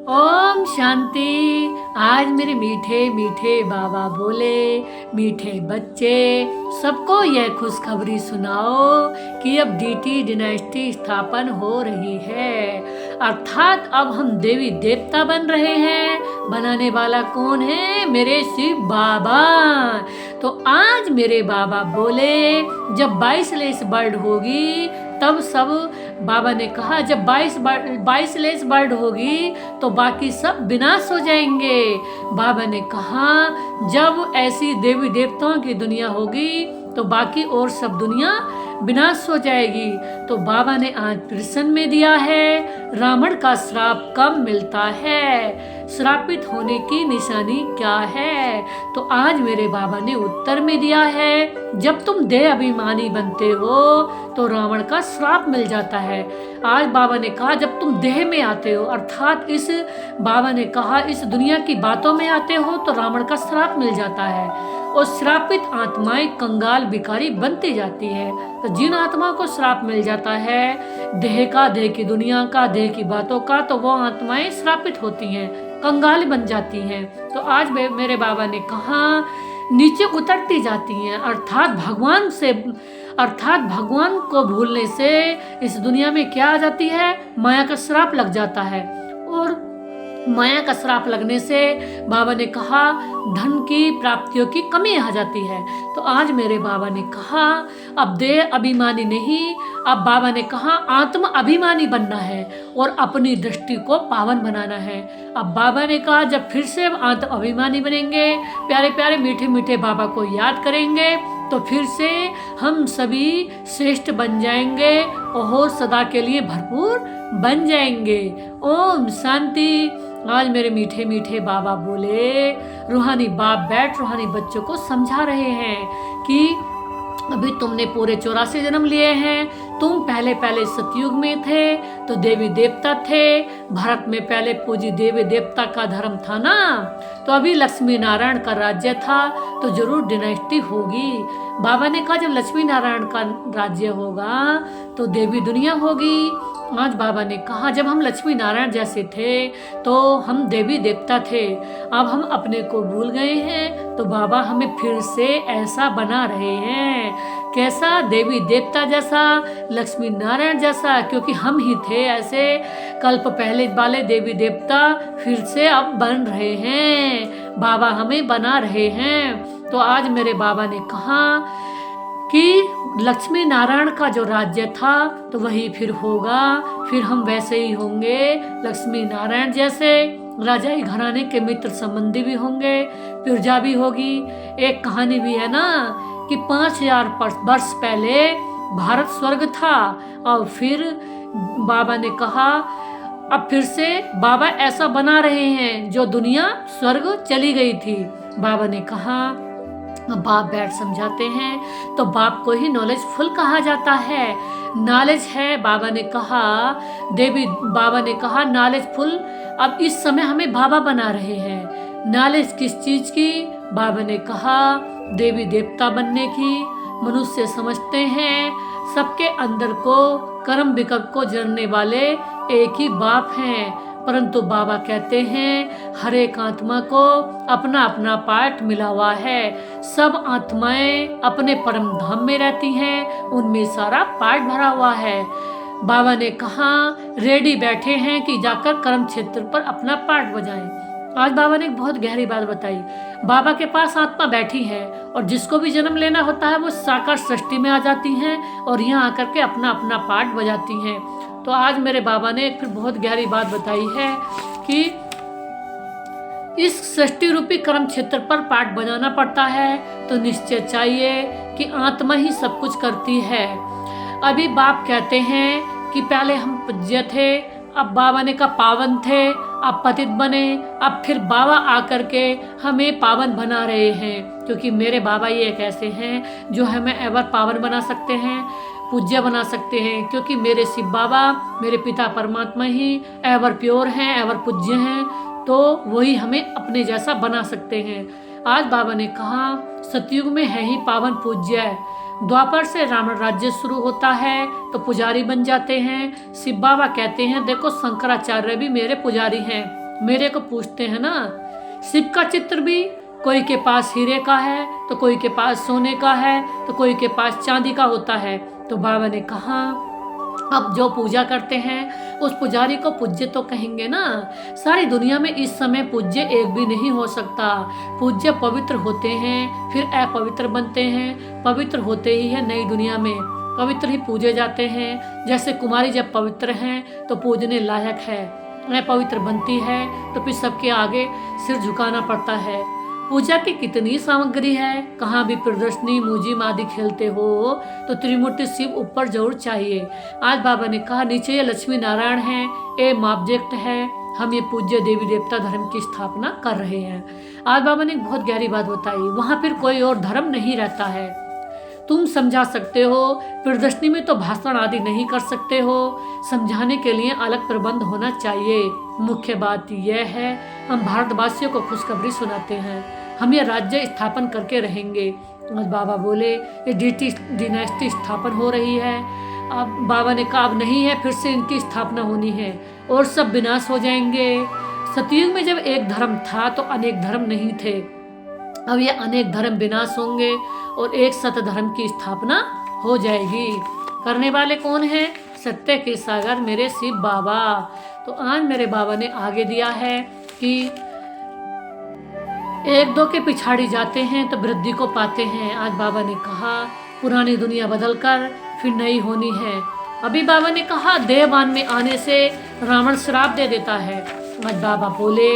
ओम शांति। आज मेरे मीठे मीठे बाबा बोले, मीठे बच्चे सबको यह खुशखबरी सुनाओ कि अब डीटी डिनास्टी स्थापन हो रही है। अर्थात अब हम देवी देवता बन रहे हैं। बनाने वाला कौन है? मेरे शिव बाबा। तो आज मेरे बाबा बोले जब 22 लेस बर्ड होगी तब सब, बाबा ने कहा जब 22 लेस बर्ड होगी तो बाकी सब विनाश हो जाएंगे। बाबा ने कहा जब ऐसी देवी देवताओं की दुनिया होगी तो बाकी और सब दुनिया विनाश हो जाएगी। तो बाबा ने आज प्रश्न में दिया है रावण का श्राप कब मिलता है, श्रापित होने की निशानी क्या है। तो आज मेरे बाबा ने उत्तर में दिया है जब तुम देह अभिमानी बनते हो तो रावण का श्राप मिल जाता है। आज बाबा ने कहा जब तुम देह में आते हो, अर्थात इस, बाबा ने कहा इस दुनिया की बातों में आते हो तो रावण का श्राप मिल जाता है और श्रापित आत्माएं कंगाल भिखारी बनती जाती है। तो जिन आत्माओं को श्राप मिल जाता है देह का, देह की दुनिया का, देह की बातों का, तो वो आत्माएं श्रापित होती हैं, कंगाल बन जाती हैं। तो आज मेरे बाबा ने कहा नीचे उतरती जाती हैं, अर्थात भगवान को भूलने से इस दुनिया में क्या आ जाती है, माया का श्राप लग जाता है। और माया का श्राप लगने से बाबा ने कहा धन की प्राप्तियों की कमी आ जाती है। तो आज मेरे बाबा ने कहा अब देह अभिमानी नहीं, अब बाबा ने कहा आत्म अभिमानी बनना है और अपनी दृष्टि को पावन बनाना है। अब बाबा ने कहा जब फिर से आत्म अभिमानी बनेंगे, प्यारे प्यारे मीठे मीठे बाबा को याद करेंगे तो फिर से हम सभी श्रेष्ठ बन जाएंगे और सदा के लिए भरपूर बन जाएंगे। ओम शांति। आज मेरे मीठे मीठे बाबा बोले रूहानी बाप बैठ रूहानी बच्चों को समझा रहे हैं कि अभी तुमने पूरे 84 जन्म लिए हैं। तुम पहले सतयुग में थे तो देवी देवता थे, भारत में पहले पूजी देवी देवता का धर्म था ना, तो अभी लक्ष्मी नारायण का राज्य था तो जरूर डिनास्टी होगी। बाबा ने कहा जब लक्ष्मी नारायण का राज्य होगा तो देवी दुनिया होगी। आज बाबा ने कहा जब हम लक्ष्मी नारायण जैसे थे तो हम देवी देवता थे, अब हम अपने को भूल गए हैं तो बाबा हमें फिर से ऐसा बना रहे हैं। कैसा? देवी देवता जैसा, लक्ष्मी नारायण जैसा, क्योंकि हम ही थे ऐसे कल्प पहले वाले देवी देवता फिर से अब बन रहे हैं, बाबा हमें बना रहे हैं। तो आज मेरे बाबा ने कहा कि लक्ष्मी नारायण का जो राज्य था तो वही फिर होगा, फिर हम वैसे ही होंगे लक्ष्मी नारायण जैसे, राजाई घराने के मित्र संबंधी भी होंगे, प्रजा भी होगी। एक कहानी भी है ना कि 5000 वर्ष पहले भारत स्वर्ग था और फिर बाबा ने कहा अब फिर से बाबा ऐसा बना रहे हैं जो दुनिया स्वर्ग चली गई थी। बाबा ने कहा बाप बैठ समझाते हैं तो बाप को ही नॉलेजफुल कहा जाता है, नॉलेज है। बाबा ने कहा नॉलेजफुल। अब इस समय हमें बाबा बना रहे हैं। नॉलेज किस चीज की? बाबा ने कहा देवी देवता बनने की। मनुष्य समझते हैं सबके अंदर को कर्म विकल्प को जरने वाले एक ही बाप हैं, परंतु बाबा कहते हैं हर एक आत्मा को अपना अपना पार्ट मिला हुआ है। सब आत्माएं अपने परम धाम में रहती हैं, उनमें सारा पार्ट भरा हुआ है। बाबा ने कहा रेडी बैठे हैं कि जाकर कर्म क्षेत्र पर अपना पार्ट बजाएं। आज बाबा ने एक बहुत गहरी बात बताई। बाबा के पास आत्मा बैठी है और जिसको भी जन्म लेना होता है वो साकार सृष्टि में आ जाती हैं और यहाँ आकर के अपना अपना पार्ट बजाती हैं। तो आज मेरे बाबा ने फिर बहुत गहरी बात बताई है कि इस सृष्टि रूपी कर्म क्षेत्र पर पाठ बजाना पड़ता है तो निश्चय चाहिए कि आत्मा ही सब कुछ करती है। अभी बाप कहते हैं कि पहले हम पूज्य थे, अब बाबा ने कहा पावन थे, अब पतित बने, अब फिर बाबा आकर के हमें पावन बना रहे हैं, क्योंकि मेरे बाबा ये एक ऐसे हैं जो हमें एवर पावन बना सकते हैं, पूज्य बना सकते हैं, क्योंकि मेरे शिव बाबा, मेरे पिता परमात्मा ही एवर प्योर हैं, एवर पूज्य हैं, तो वही हमें अपने जैसा बना सकते हैं। आज बाबा ने कहा सतयुग में है ही पावन पूज्य, द्वापर से रावण राज्य शुरू होता है तो पुजारी बन जाते हैं। शिव बाबा कहते हैं देखो शंकराचार्य भी मेरे पुजारी हैं, मेरे को पूछते हैं ना। शिव का चित्र भी कोई के पास हीरे का है, तो कोई के पास सोने का है, तो कोई के पास चांदी का होता है। तो बाबा ने कहा अब जो पूजा करते हैं उस पुजारी को पूज्य तो कहेंगे ना। सारी दुनिया में इस समय पूज्य एक भी नहीं हो सकता। पूज्य पवित्र होते हैं, फिर अपवित्र बनते हैं, पवित्र होते ही है नई दुनिया में, पवित्र ही पूजे जाते हैं। जैसे कुमारी जब पवित्र हैं तो पूजने लायक है, अपवित्र बनती है तो फिर सबके आगे सिर झुकाना पड़ता है। पूजा की कितनी सामग्री है, कहाँ भी प्रदर्शनी मूजिम आदि खेलते हो तो त्रिमूर्ति शिव ऊपर जरूर चाहिए। आज बाबा ने कहा नीचे ये लक्ष्मी नारायण है, एम ऑब्जेक्ट है, हम ये पूज्य देवी देवता धर्म की स्थापना कर रहे हैं। आज बाबा ने एक बहुत गहरी बात बताई, वहाँ फिर कोई और धर्म नहीं रहता है। तुम समझा सकते हो, प्रदर्शनी में तो भाषण आदि नहीं कर सकते हो, समझाने के लिए अलग प्रबंध होना चाहिए। मुख्य बात यह है हम भारतवासियों को खुशखबरी सुनाते हैं, हम ये राज्य स्थापन करके रहेंगे। आज बाबा बोले ये डिनेस्टी स्थापन हो रही है। अब बाबा ने कहा अब नहीं है, फिर से इनकी स्थापना होनी है और सब विनाश हो जाएंगे। सतयुग में जब एक धर्म था तो अनेक धर्म नहीं थे, अब ये अनेक धर्म विनाश होंगे और एक सत धर्म की स्थापना हो जाएगी। करने वाले कौन है? सत्य के सागर मेरे शिव बाबा। तो आज मेरे बाबा ने आगे दिया है कि एक दो के पिछाड़ी जाते हैं तो वृद्धि को पाते हैं। आज बाबा ने कहा पुरानी दुनिया बदलकर फिर नई होनी है। अभी बाबा ने कहा देववान में आने से रावण श्राप दे देता है। आज बाबा बोले,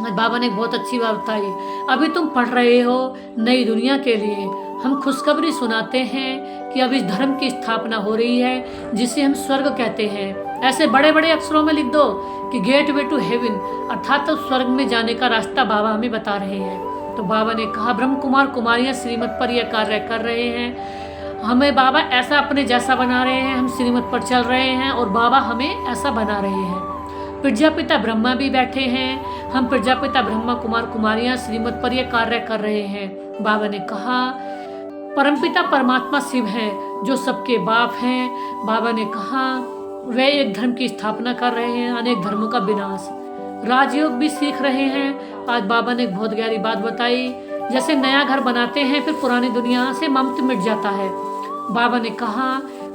आज बाबा ने बहुत अच्छी बात बताई, अभी तुम पढ़ रहे हो नई दुनिया के लिए, हम खुशखबरी सुनाते हैं कि अब इस धर्म की स्थापना हो रही है जिसे हम स्वर्ग कहते हैं। ऐसे बड़े बड़े अक्षरों में लिख दो कि गेट वे टू हेवन, अर्थात तो स्वर्ग में जाने का रास्ता बाबा हमें बता रहे हैं। तो बाबा ने कहा ब्रह्म कुमार कुमारियाँ श्रीमत पर यह कार्य कर रहे हैं, हमें बाबा ऐसा अपने जैसा बना रहे हैं, हम श्रीमत पर चल रहे हैं और बाबा हमें ऐसा बना रहे हैं। प्रजापिता ब्रह्मा भी बैठे हैं, हम प्रजापिता ब्रह्मा कुमार कुमारियाँ श्रीमत पर यह कार्य कर रहे हैं। बाबा ने कहा परमपिता परमात्मा शिव हैं जो सबके बाप हैं। बाबा ने कहा वे एक धर्म की स्थापना कर रहे हैं, अनेक धर्मों का विनाश, राजयोग भी सीख रहे हैं। आज बाबा ने एक बहुत गहरी बात बताई, जैसे नया घर बनाते हैं फिर पुरानी दुनिया से ममत्व मिट जाता है। बाबा ने कहा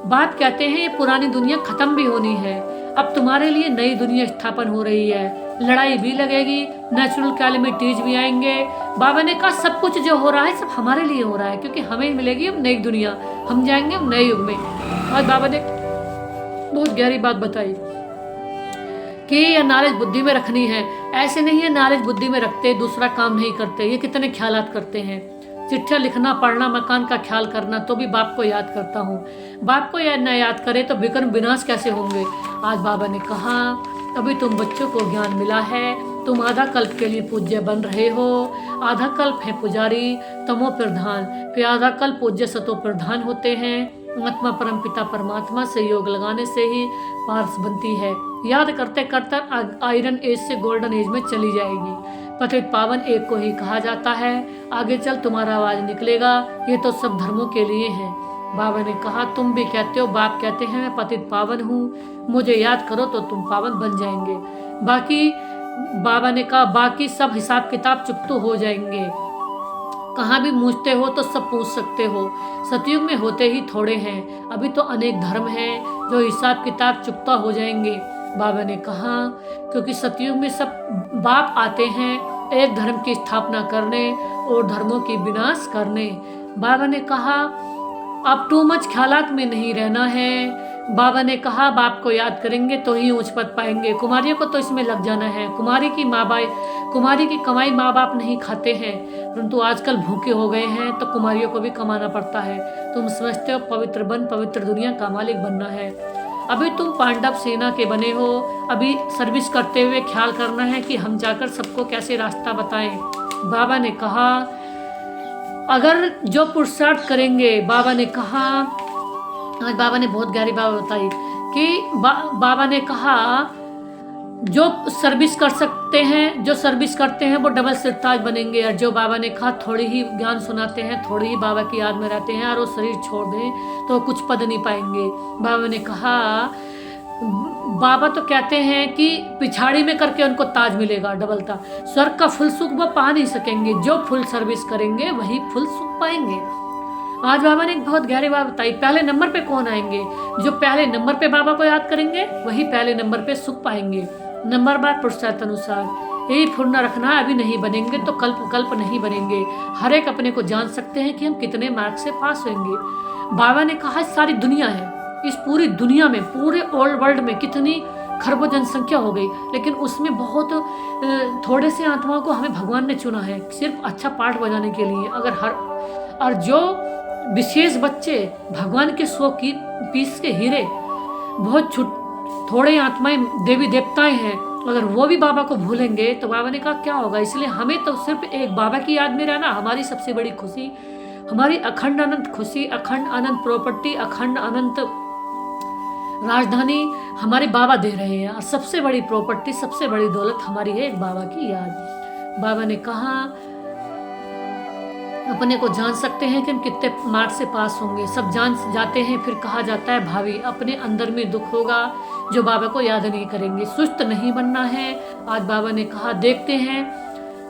बात कहते हैं ये पुरानी दुनिया खत्म भी होनी है, अब तुम्हारे लिए नई दुनिया स्थापन हो रही है। लड़ाई भी लगेगी, नेचुरल कैलेमिटीज भी आएंगे। बाबा ने कहा सब कुछ जो हो रहा है सब हमारे लिए हो रहा है, क्योंकि हमें मिलेगी अब नई दुनिया, हम जाएंगे अब नए युग में। आज बाबा ने बहुत गहरी बात बताई कि यह नॉलेज बुद्धि में रखनी है। ऐसे नहीं है नॉलेज बुद्धि में रखते दूसरा काम नहीं करते, ये कितने ख्यालात करते हैं। चिट्ठियाँ लिखना, पढ़ना, मकान का ख्याल करना, तो भी बाप को याद करता हूँ। बाप को याद ना याद करे तो विकर्म विनाश कैसे होंगे। आज बाबा ने कहा अभी तुम बच्चों को ज्ञान मिला है, तुम आधा कल्प के लिए पूज्य बन रहे हो। आधा कल्प है पुजारी तमो प्रधान, फिर आधा कल्प पूज्य सतो प्रधान होते हैं। आत्मा परम पिता परमात्मा से योग लगाने से ही पारस बनती है। याद करते करते आयरन एज से गोल्डन एज में चली जाएगी। पतित पावन एक को ही कहा जाता है, आगे चल तुम्हारा आवाज निकलेगा। ये तो सब धर्मों के लिए है। बाबा ने कहा तुम भी कहते हो, बाप कहते हैं मैं पतित पावन हूँ, मुझे याद करो तो तुम पावन बन जाएंगे। बाकी बाबा ने कहा बाकी सब हिसाब किताब चुप तो हो जाएंगे। कहाँ भी पूछते हो तो सब पूछ सकते हो। सतयुग में होते ही थोड़े हैं, अभी तो अनेक धर्म हैं जो हिसाब किताब चुकता हो जाएंगे। बाबा ने कहा क्योंकि सतयुग में सब बाप आते हैं एक धर्म की स्थापना करने और धर्मों की विनाश करने। बाबा ने कहा अब टू मच ख्यालात में नहीं रहना है। बाबा ने कहा बाप को याद करेंगे तो ही ऊंच पद पाएंगे। कुमारियों को तो इसमें लग जाना है। कुमारी की कमाई माँ बाप नहीं खाते हैं, परंतु आजकल भूखे हो गए हैं तो कुमारियों को भी कमाना पड़ता है। तुम समझते हो पवित्र बन, पवित्र दुनिया का मालिक बनना है। अभी तुम पांडव सेना के बने हो, अभी सर्विस करते हुए ख्याल करना है कि हम जाकर सबको कैसे रास्ता बताएं। बाबा ने कहा अगर जो पुरुषार्थ करेंगे, बाबा ने कहा आज बाबा ने बहुत गहरी बात बताई कि बाबा ने कहा जो सर्विस कर सकते हैं, जो सर्विस करते हैं वो डबल सिरताज बनेंगे, और जो बाबा ने कहा थोड़ी ही ज्ञान सुनाते हैं, थोड़ी ही बाबा की याद में रहते हैं और वो शरीर छोड़ दें तो कुछ पद नहीं पाएंगे। बाबा ने कहा बाबा तो कहते हैं कि पिछाड़ी में करके उनको ताज मिलेगा डबल ताज। स्वर्ग का फुल सुख वो पा नहीं सकेंगे, जो फुल सर्विस करेंगे वही फुल सुख पाएंगे। आज बाबा ने एक बहुत गहरी बात बताई, पहले नंबर पे कौन आएंगे? जो पहले नंबर पे बाबा को याद करेंगे वही पहले नंबर पे सुख पाएंगे। नंबर बार पुरुषार्थ अनुसार यही फुर्ना रखना है, अभी नहीं बनेंगे तो कल्प कल्प नहीं बनेंगे। हर एक अपने को जान सकते हैं कि हम कितने मार्क से पास होंगे। बाबा ने कहा सारी दुनिया है, इस पूरी दुनिया में, पूरे ओल्ड वर्ल्ड में कितनी खरबों जनसंख्या हो गई, लेकिन उसमें बहुत थोड़े से आत्माओं को हमें भगवान ने चुना है सिर्फ अच्छा पाठ बजाने के लिए। और जो विशेष बच्चे भगवान के 100 की पीस के हीरे, बहुत थोड़े आत्माएं देवी देवताएं हैं, अगर वो भी बाबा को भूलेंगे तो बाबा ने कहा क्या होगा। इसलिए हमें तो सिर्फ एक बाबा की याद में रहना हमारी सबसे बड़ी खुशी, हमारी अखंड अनंत खुशी, अखंड अनंत प्रॉपर्टी, अखंड अनंत राजधानी हमारे बाबा दे रहे हैं। और सबसे बड़ी प्रॉपर्टी, सबसे बड़ी दौलत हमारी है एक बाबा की याद। बाबा ने कहा अपने को जान सकते हैं कि हम कितने मार्क्स से पास होंगे, सब जान जाते हैं। फिर कहा जाता है भावी, अपने अंदर में दुख होगा जो बाबा को याद नहीं करेंगे। सुस्त नहीं बनना है। आज बाबा ने कहा देखते हैं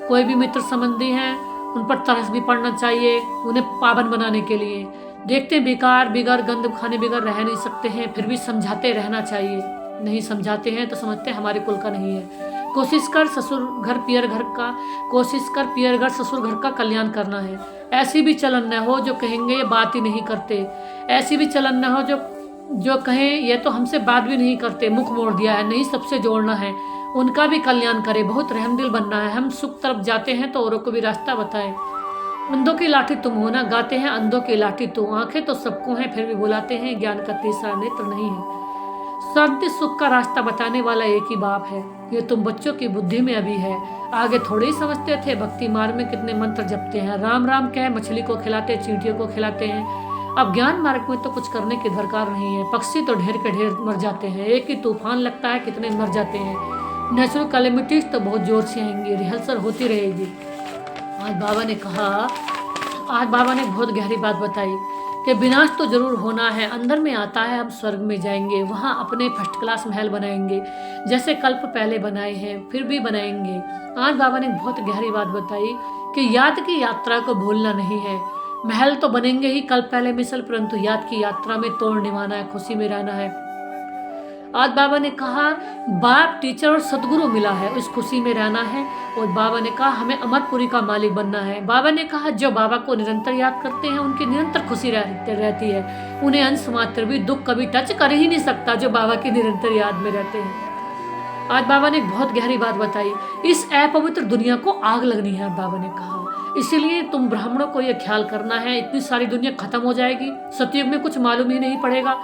कोई भी मित्र संबंधी हैं उन पर तरस भी पड़ना चाहिए उन्हें पावन बनाने के लिए। देखते हैं बेकार बिगर गंद खाने बिगर रह नहीं सकते हैं, फिर भी समझाते रहना चाहिए। नहीं समझाते हैं तो समझते हैं हमारे कुल का नहीं है। कोशिश कर ससुर घर पियर घर का, कोशिश कर पियर घर ससुर घर का कल्याण करना है। ऐसी भी चलन न हो जो कहेंगे ये बात ही नहीं करते, ऐसी भी चलन न हो जो कहें ये तो हमसे बात भी नहीं करते, मुख मोड़ दिया है। नहीं, सबसे जोड़ना है, उनका भी कल्याण करे, बहुत रहमदिल बनना है। हम सुख तरफ जाते हैं तो औरों को भी रास्ता बताएं। अंधों की लाठी तुम हो ना, गाते हैं अंधों की लाठी तुम। आंखें तो सबको हैं फिर भी बुलाते हैं, ज्ञान का तीसरा नेत्र नहीं है। शांति सुख का रास्ता बताने वाला एक ही बाप है। ये तुम बच्चों की बुद्धि में अभी है, आगे थोड़े ही समझते थे। भक्ति मार्ग में कितने मंत्र जपते हैं, राम राम कह मछली को खिलाते, चींटियों को खिलाते हैं। अब ज्ञान मार्ग में तो कुछ करने की दरकार नहीं है। पक्षी तो ढेर के ढेर मर जाते हैं, एक ही तूफान लगता है कितने मर जाते हैं। नेचुरल कैलेमिटीज तो बहुत जोर से आएंगी, रिहर्सल होती रहेगी। आज बाबा ने बहुत गहरी बात बताई कि विनाश तो जरूर होना है, अंदर में आता है हम स्वर्ग में जाएंगे, वहाँ अपने फर्स्ट क्लास महल बनाएंगे जैसे कल्प पहले बनाए हैं, फिर भी बनाएंगे। आज बाबा ने बहुत गहरी बात बताई कि याद की यात्रा को भूलना नहीं है। महल तो बनेंगे ही कल्प पहले मिसल, परंतु याद की यात्रा में तोड़ निभाना है, खुशी में रहना है। आज बाबा ने कहा बाप, टीचर और सदगुरु मिला है, उस खुशी में रहना है। और बाबा ने कहा हमें अमरपुरी का मालिक बनना है। बाबा ने कहा जो बाबा को निरंतर याद करते हैं उनकी निरंतर खुशी रहती है, उन्हें अंश मात्र भी दुख कभी टच कर ही नहीं सकता जो बाबा की निरंतर याद में रहते हैं। आज बाबा ने बहुत गहरी बात बताई, इस अपवित्र दुनिया को आग लगनी है। बाबा ने कहा इसीलिए तुम ब्राह्मणों को यह ख्याल करना है, इतनी सारी दुनिया खत्म हो जाएगी, सतयुग में कुछ मालूम ही नहीं पड़ेगा,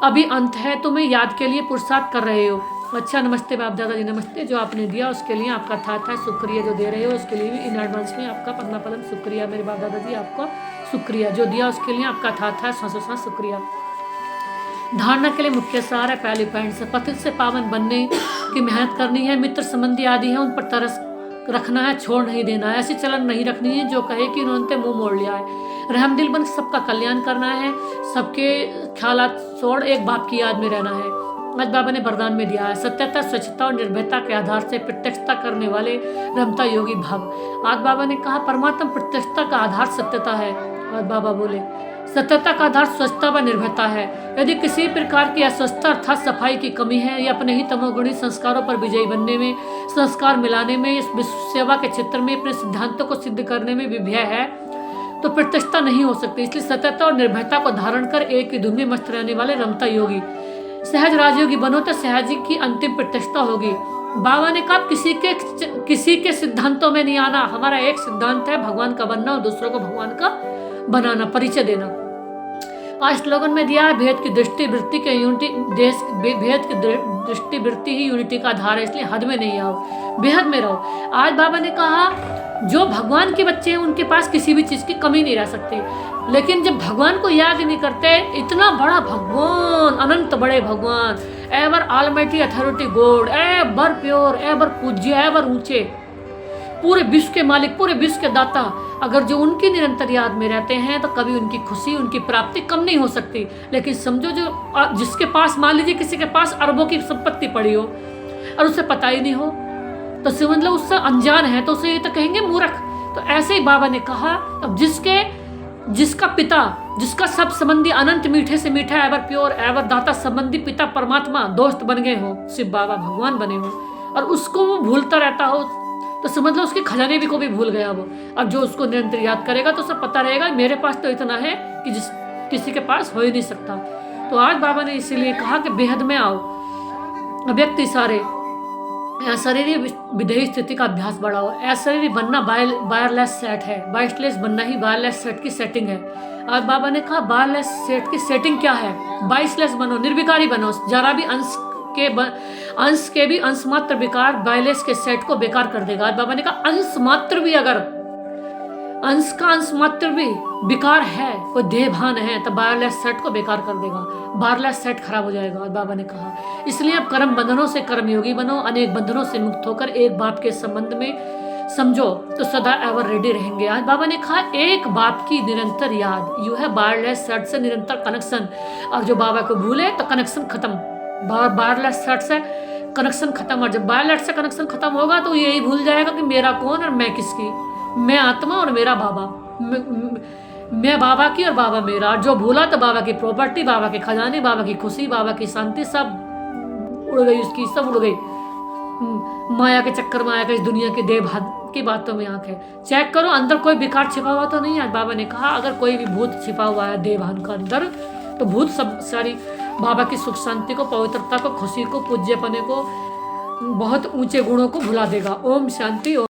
अभी अंत है, तुम्हें याद के लिए पुरुषार्थ कर रहे हो। अच्छा, नमस्ते बाप दादा जी, नमस्ते। जो आपने दिया उसके लिए आपका था शुक्रिया, जो दे रहे हो उसके लिए भी इन एडवांस में आपका पद्मा पदम शुक्रिया। मेरे बाप दादा जी आपका शुक्रिया, जो दिया उसके लिए आपका था सांसों शुक्रिया। धारणा के लिए मुख्य सार है पहले पॉइंट से, पतित से पावन बनने की मेहनत करनी है। मित्र संबंधी आदि है उन पर तरस रखना है, छोड़ नहीं देना है। ऐसी चलन नहीं रखनी है जो कहे कि उन्होंने मुंह मोड़ लिया है। रहमदिल बन सबका कल्याण करना है, सबके ख्यालात छोड़ एक बाप की याद में रहना है। आज बाबा ने वरदान में दिया है सत्यता, स्वच्छता और निर्भयता के आधार से प्रत्यक्षता करने वाले रमता योगी भव। आज बाबा ने कहा परमात्मा प्रत्यक्षता का आधार सत्यता है। आज बाबा बोले सत्यता का आधार स्वच्छता व निर्भयता है। यदि किसी प्रकार की अस्वस्थता अर्थात सफाई की कमी है या अपने ही तमोगुणी संस्कारों पर विजयी बनने में, संस्कार मिलाने में, इस विश्व सेवा के क्षेत्र में अपने सिद्धांतों को सिद्ध करने में विभय है तो प्रत्यक्षता नहीं हो सकती। इसलिए सत्यता और निर्भयता को धारण कर एक ही धुन में मस्त रहने वाले रमता योगी सहज राजयोगी बनो तो सहज की अंतिम प्रत्यक्षता होगी। बाबा ने कहा किसी के सिद्धांतों में नहीं आना। हमारा एक सिद्धांत है भगवान का बनना और दूसरों को भगवान का बनाना, परिचय देना। आज स्लोगन में दिया है भेद की दृष्टि वृत्ति के यूनिटी देश, भेद की दृष्टि वृत्ति ही यूनिटी का आधार है, इसलिए हद में नहीं आओ, बेहद में रहो। आज बाबा ने कहा जो भगवान के बच्चे हैं उनके पास किसी भी चीज की कमी नहीं रह सकती, लेकिन जब भगवान को याद नहीं करते, इतना बड़ा भगवान, अनंत बड़े भगवान, ever almighty authority God, ever pure, ever पूज्य, एवर ऊंचे, पूरे विश्व के मालिक, पूरे विश्व के दाता, अगर जो उनकी निरंतर याद में रहते हैं तो कभी उनकी खुशी, उनकी प्राप्ति कम नहीं हो सकती। लेकिन समझो जो जिसके पास, मान लीजिए किसी के पास अरबों की संपत्ति पड़ी हो और उसे पता ही नहीं हो, तो समझ लो उससे अनजान है, तो उसे ये तो कहेंगे मूर्ख। तो ऐसे ही बाबा ने कहा, अब जिसका पिता, जिसका सब संबंधी अनंत मीठे से मीठा, एवर प्योर, एवर दाता संबंधी पिता परमात्मा दोस्त बन गए हो, शिव बाबा भगवान बने हो, और उसको वो भूलता रहता हो, तो समझ लो उसके खजाने भी को भी भूल गया वो। अब जो उसको निरंतर याद करेगा तो उसे पता रहेगा मेरे पास तो इतना है कि किसी के पास हो ही नहीं सकता। तो आज बाबा ने इसीलिए कहा कि बेहद में आओ, व्यक्ति सारे शरीरी विधेयी स्थिति का अभ्यास बढ़ाओ। अशरीरी बनना वायरलेस सेट है, वायरलेस बनना ही वायरलेस सेट की सेटिंग है। आज बाबा ने कहा वायरलेस सेट की सेटिंग क्या है, वायरलेस बनो, निर्विकारी बनो, जरा भी अंश के भी अंश मात्र विकार वायरलेस के सेट को बेकार कर देगा। आज बाबा ने कहा अंश मात्र भी, अगर अंश का अंश मात्र भी विकार है, कोई देहभान है, तो वायरलेस सेट को बेकार कर देगा, वायरलेस सेट खराब हो जाएगा। आज बाबा ने कहा इसलिए अब कर्म बंधनों से कर्मयोगी बनो, अनेक बंधनों से मुक्त होकर एक बाप के संबंध में समझो तो सदा एवर रेडी रहेंगे। आज बाबा ने कहा एक बाप की निरंतर याद, यू है वायरलेस सेट से निरंतर कनेक्शन, और जो बाबा को भूले तो कनेक्शन खत्म, वायरलेस सेट से कनेक्शन खत्म। और जब वायरलेस से कनेक्शन खत्म होगा तो यही भूल जाएगा कि मेरा कौन और मैं किसकी, मैं आत्मा और मेरा बाबा, मैं बाबा की और बाबा मेरा। जो भूला तो बाबा की प्रॉपर्टी, बाबा के खजाने, बाबा की खुशी, बाबा की शांति सब उड़ गई, उसकी सब उड़ गई। माया के चक्कर में आया, इस दुनिया की देव की बातों में आंख है। चेक करो अंदर कोई विकार छिपा हुआ तो नहीं है। बाबा ने कहा अगर कोई भी भूत छिपा हुआ है देवहान का अंदर, तो भूत सब सारी बाबा की सुख शांति को, पवित्रता को, खुशी को, पूज्यपने को, बहुत ऊंचे गुणों को भुला देगा। ओम शांति।